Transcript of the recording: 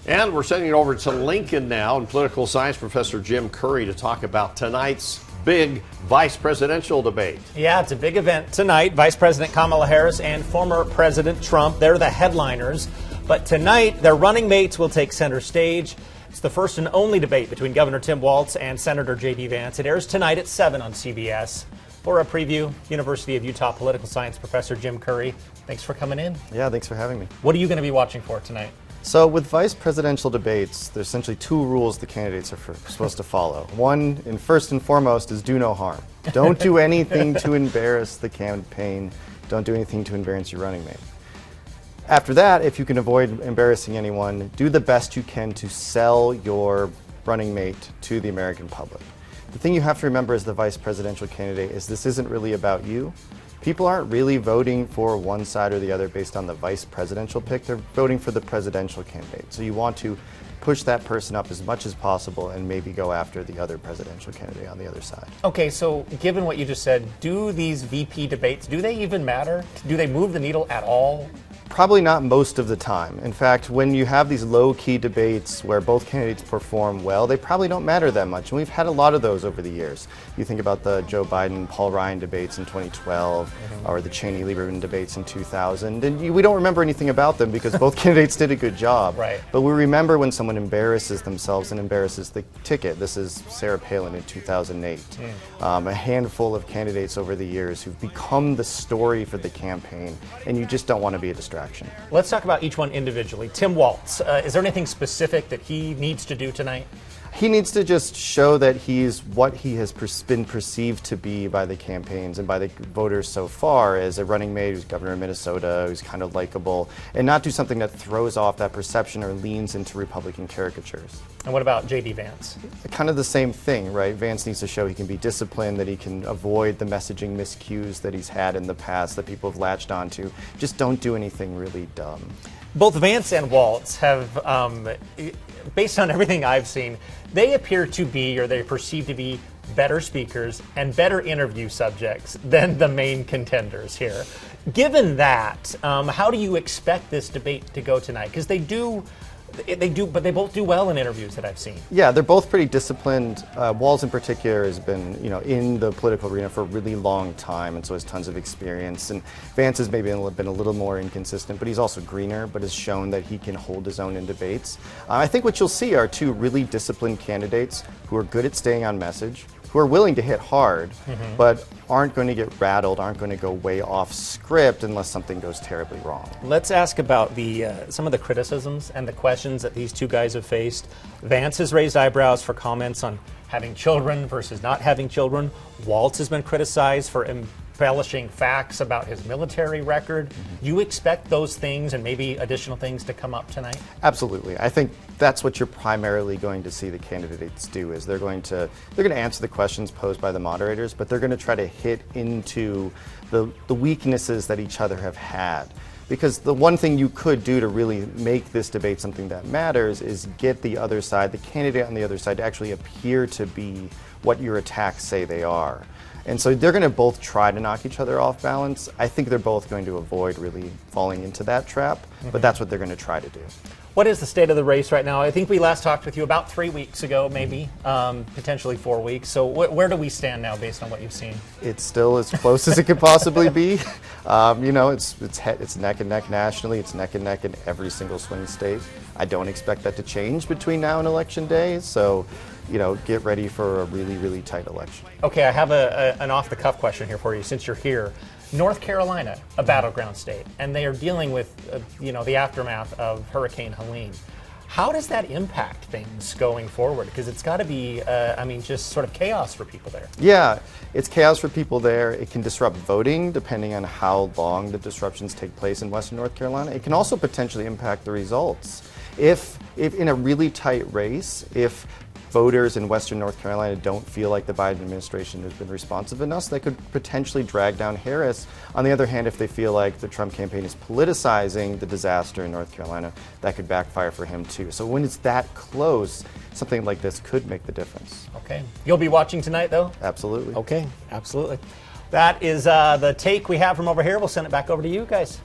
And we're sending it over to Lincoln now, and political science professor Jim Curry to talk about tonight's big vice presidential debate. Yeah, it's a big event tonight. Vice President Kamala Harris and former President Trump, they're the headliners. But tonight, their running mates will take center stage. It's the first and only debate between Governor Tim Walz and Senator J.D. Vance. It airs tonight at 7 on CBS. For a preview, University of Utah political science professor Jim Curry, thanks for coming in. Yeah, thanks for having me. What are you going to be watching for tonight? So with vice presidential debates, there's essentially two rules the candidates are supposed to follow. One, and first and foremost, is do no harm. Don't do anything to embarrass the campaign. Don't do anything to embarrass your running mate. After that, if you can avoid embarrassing anyone, do the best you can to sell your running mate to the American public. The thing you have to remember as the vice presidential candidate is this isn't really about you. People aren't really voting for one side or the other based on the vice presidential pick. They're voting for the presidential candidate. So you want to push that person up as much as possible and maybe go after the other presidential candidate on the other side. Okay, so given what you just said, do these VP debates, do they even matter? Do they move the needle at all? Probably not most of the time. In fact, when you have these low-key debates where both candidates perform well, they probably don't matter that much. And we've had a lot of those over the years. You think about the Joe Biden-Paul Ryan debates in 2012, or the Cheney-Lieberman debates in 2000. And we don't remember anything about them because both candidates did a good job. Right. But we remember when someone embarrasses themselves and embarrasses the ticket. This is Sarah Palin in 2008. A handful of candidates over the years who've become the story for the campaign, and you just don't want to be a distraction. Let's talk about each one individually. Tim Walz, is there anything specific that he needs to do tonight? He needs to just show that he's what he has been perceived to be by the campaigns and by the voters so far as a running mate who's governor of Minnesota, who's kind of likable, and not do something that throws off that perception or leans into Republican caricatures. And what about J.D. Vance? Kind of the same thing, right? Vance needs to show he can be disciplined, that he can avoid the messaging miscues that he's had in the past that people have latched onto. Just don't do anything really dumb. Both Vance and Walz have, based on everything I've seen, they appear to be, or they perceive to be, better speakers and better interview subjects than the main contenders here. Given that, how do you expect this debate to go tonight? Because they do, but they both do well in interviews that I've seen. Yeah, they're both pretty disciplined. Walz in particular has been, in the political arena for a really long time, and so has tons of experience. And Vance has maybe been a little more inconsistent, but he's also greener, but has shown that he can hold his own in debates. I think what you'll see are two really disciplined candidates who are good at staying on message, who are willing to hit hard, but aren't going to get rattled, aren't going to go way off script unless something goes terribly wrong. Let's ask about some of the criticisms and the questions that these two guys have faced. Vance has raised eyebrows for comments on having children versus not having children. Walz has been criticized for embellishing facts about his military record. You expect those things and maybe additional things to come up tonight? Absolutely. I think that's what you're primarily going to see the candidates do, is they're going to answer the questions posed by the moderators, but they're going to try to hit into the weaknesses that each other have had. Because the one thing you could do to really make this debate something that matters is get the other side, the candidate on the other side, to actually appear to be what your attacks say they are. And so they're going to both try to knock each other off balance. I think they're both going to avoid really falling into that trap, but that's what they're going to try to do. What is the state of the race right now? I think we last talked with you about 3 weeks ago, maybe, potentially 4 weeks. So where do we stand now based on what you've seen? It's still as close as it could possibly be. It's neck and neck nationally. It's neck and neck in every single swing state. I don't expect that to change between now and Election Day. So, get ready for a really, really tight election. Okay, I have an off-the-cuff question here for you since you're here. North Carolina, a battleground state, and they are dealing with, the aftermath of Hurricane Helene. How does that impact things going forward? Because it's got to be, just sort of chaos for people there. Yeah, it's chaos for people there. It can disrupt voting depending on how long the disruptions take place in Western North Carolina. It can also potentially impact the results. If in a really tight race, if voters in Western North Carolina don't feel like the Biden administration has been responsive enough, they could potentially drag down Harris. On the other hand, if they feel like the Trump campaign is politicizing the disaster in North Carolina, that could backfire for him too. So when it's that close, something like this could make the difference. Okay. You'll be watching tonight, though? Absolutely. Okay, absolutely. That is the take we have from over here. We'll send it back over to you guys.